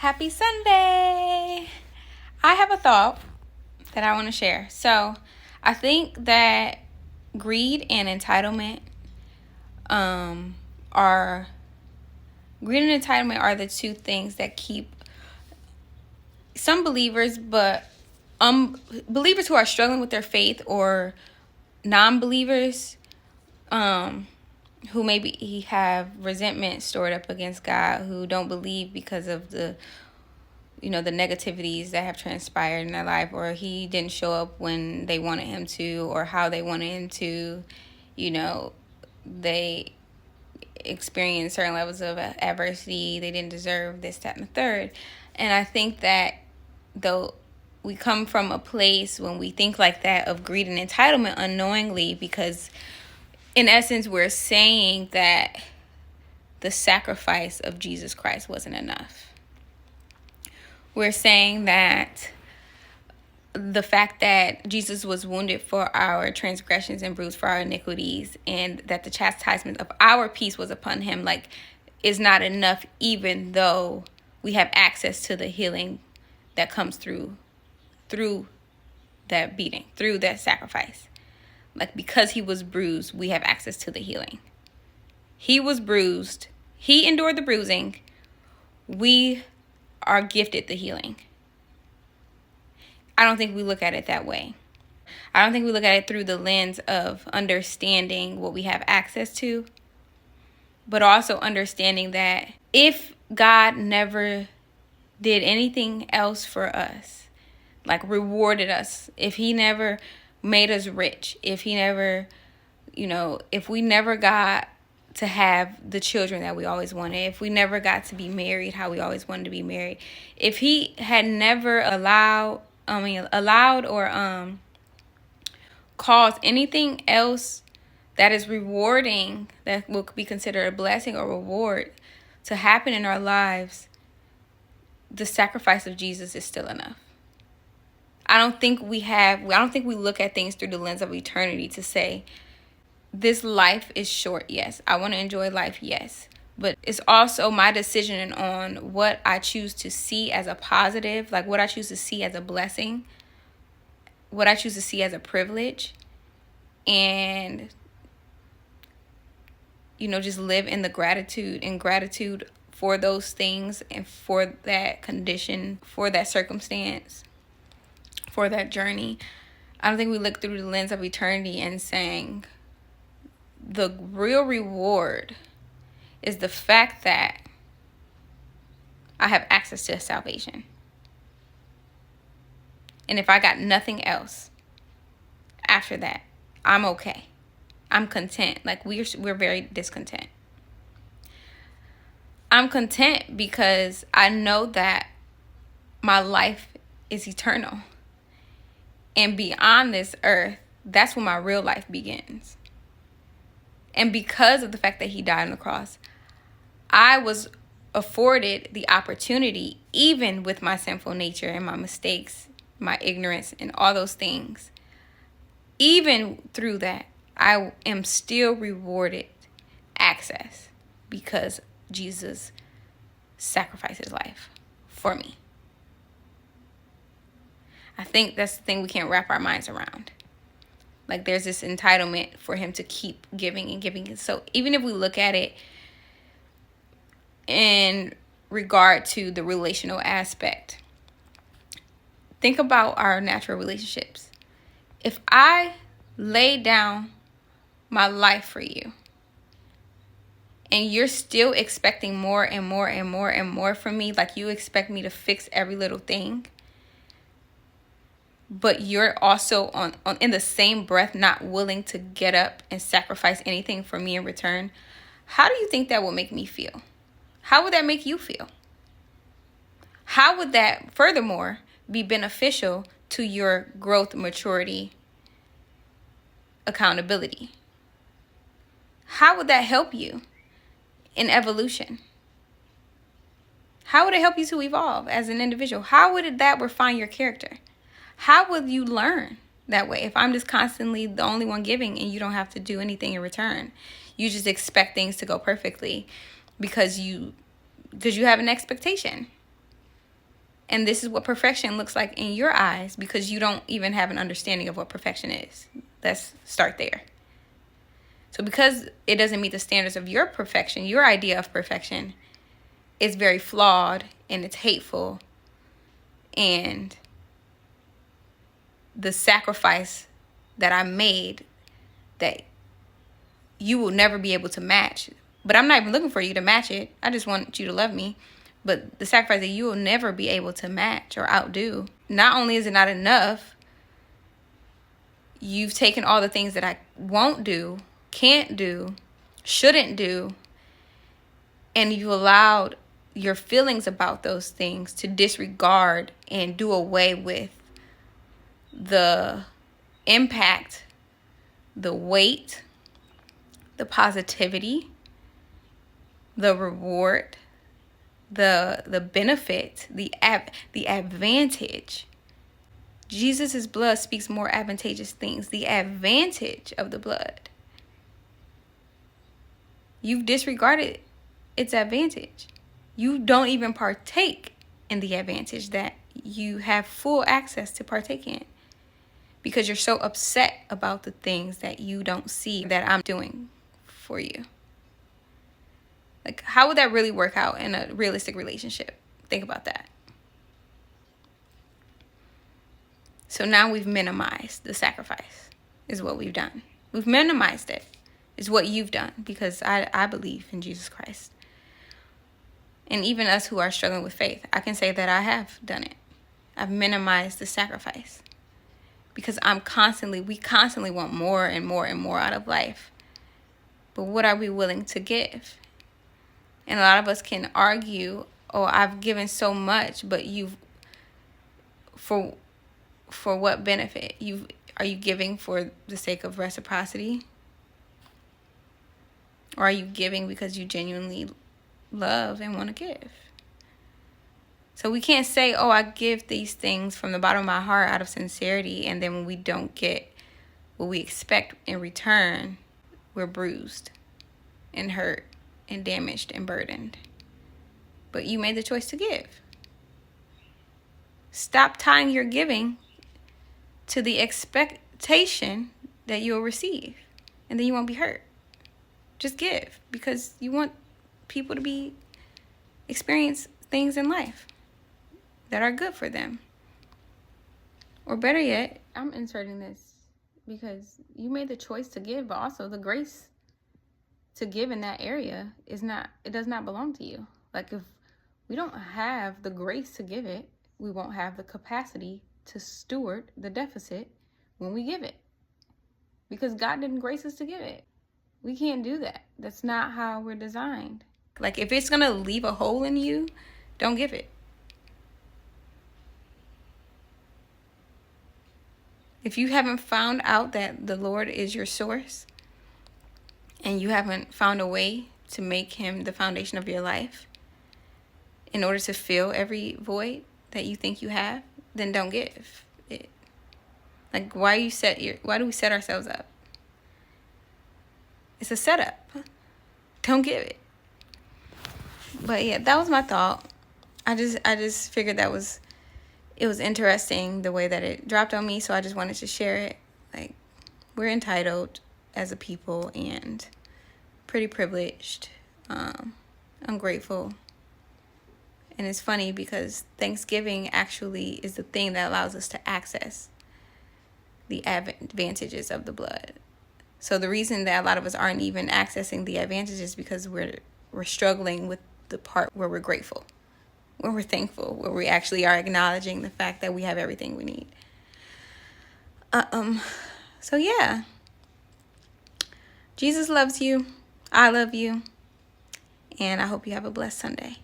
Happy Sunday! I have a thought that I want to share. So, I think that greed and entitlement are the two things that keep some believers, but believers who are struggling with their faith, or non-believers who maybe have resentment stored up against God, who don't believe because of the negativities that have transpired in their life, or he didn't show up when they wanted him to, or how they wanted him to. They experienced certain levels of adversity. They didn't deserve this, that, and the third. And I think that though we come from a place when we think like that of greed and entitlement unknowingly, because in essence we're saying that the sacrifice of Jesus Christ wasn't enough. We're saying that the fact that Jesus was wounded for our transgressions and bruised for our iniquities, and that the chastisement of our peace was upon him, is not enough, even though we have access to the healing that comes through that beating, through that sacrifice. Because he was bruised, we have access to the healing. He was bruised. He endured the bruising. We are gifted the healing. I don't think we look at it that way. I don't think we look at it through the lens of understanding what we have access to, but also understanding that if God never did anything else for us, rewarded us, if he never made us rich, if he never, if we never got to have the children that we always wanted, if we never got to be married how we always wanted to be married, if he had never allowed or caused anything else that is rewarding, that will be considered a blessing or reward, to happen in our lives, the sacrifice of Jesus is still enough. I don't think we look at things through the lens of eternity to say, this life is short, yes. I want to enjoy life, yes. But it's also my decision on what I choose to see as a positive, what I choose to see as a blessing, what I choose to see as a privilege, and, just live in the gratitude for those things, and for that condition, for that circumstance, for that journey. I don't think we look through the lens of eternity and saying, the real reward is the fact that I have access to salvation. And if I got nothing else after that, I'm okay. I'm content. We're very discontent. I'm content because I know that my life is eternal. And beyond this earth, that's when my real life begins. And because of the fact that he died on the cross, I was afforded the opportunity, even with my sinful nature and my mistakes, my ignorance, and all those things, even through that, I am still rewarded access because Jesus sacrificed his life for me. I think that's the thing we can't wrap our minds around. There's this entitlement for him to keep giving and giving. So even if we look at it in regard to the relational aspect, think about our natural relationships. If I lay down my life for you, and you're still expecting more and more and more and more from me, you expect me to fix every little thing, but you're also on in the same breath not willing to get up and sacrifice anything for me in return, how do you think that will make me feel? How would that make you feel? How would that, furthermore, be beneficial to your growth, maturity, accountability? How would that help you in evolution? How would it help you to evolve as an individual? How would that refine your character? How would you learn that way if I'm just constantly the only one giving and you don't have to do anything in return? You just expect things to go perfectly because you have an expectation. And this is what perfection looks like in your eyes, because you don't even have an understanding of what perfection is. Let's start there. So because it doesn't meet the standards of your perfection, your idea of perfection is very flawed and it's hateful. And the sacrifice that I made that you will never be able to match. But I'm not even looking for you to match it. I just want you to love me. But the sacrifice that you will never be able to match or outdo. Not only is it not enough, you've taken all the things that I won't do, can't do, shouldn't do, and you allowed your feelings about those things to disregard and do away with the impact, the weight, the positivity, the reward, the benefit, the advantage. Jesus' blood speaks more advantageous things. The advantage of the blood. You've disregarded its advantage. You don't even partake in the advantage that you have full access to partake in, because you're so upset about the things that you don't see that I'm doing for you. Like, how would that really work out in a realistic relationship? Think about that. So now we've minimized the sacrifice, is what we've done. We've minimized it, is what you've done, because I believe in Jesus Christ. And even us who are struggling with faith, I can say that I have done it. I've minimized the sacrifice, because we constantly want more and more and more out of life. But what are we willing to give? And a lot of us can argue, oh, I've given so much, but for what benefit? Are you giving for the sake of reciprocity? Or are you giving because you genuinely love and want to give? So we can't say, oh, I give these things from the bottom of my heart out of sincerity, and then when we don't get what we expect in return, we're bruised and hurt and damaged and burdened. But you made the choice to give. Stop tying your giving to the expectation that you'll receive, and then you won't be hurt. Just give, because you want people to experience things in life that are good for them. Or better yet, I'm inserting this because you made the choice to give, but also the grace to give in that area does not belong to you. Like, if we don't have the grace to give it, we won't have the capacity to steward the deficit when we give it, because God didn't grace us to give it. We can't do that. That's not how we're designed. Like, if it's going to leave a hole in you, don't give it. If you haven't found out that the Lord is your source, and you haven't found a way to make him the foundation of your life in order to fill every void that you think you have, then don't give it. Like, why do we set ourselves up? It's a setup. Don't give it. But yeah, that was my thought. I just figured it was interesting the way that it dropped on me, so I just wanted to share it. Like, we're entitled as a people and pretty privileged. I'm grateful. And it's funny because Thanksgiving actually is the thing that allows us to access the advantages of the blood. So the reason that a lot of us aren't even accessing the advantages is because we're struggling with the part where we're grateful, where we're thankful, where we actually are acknowledging the fact that we have everything we need. So yeah, Jesus loves you. I love you. And I hope you have a blessed Sunday.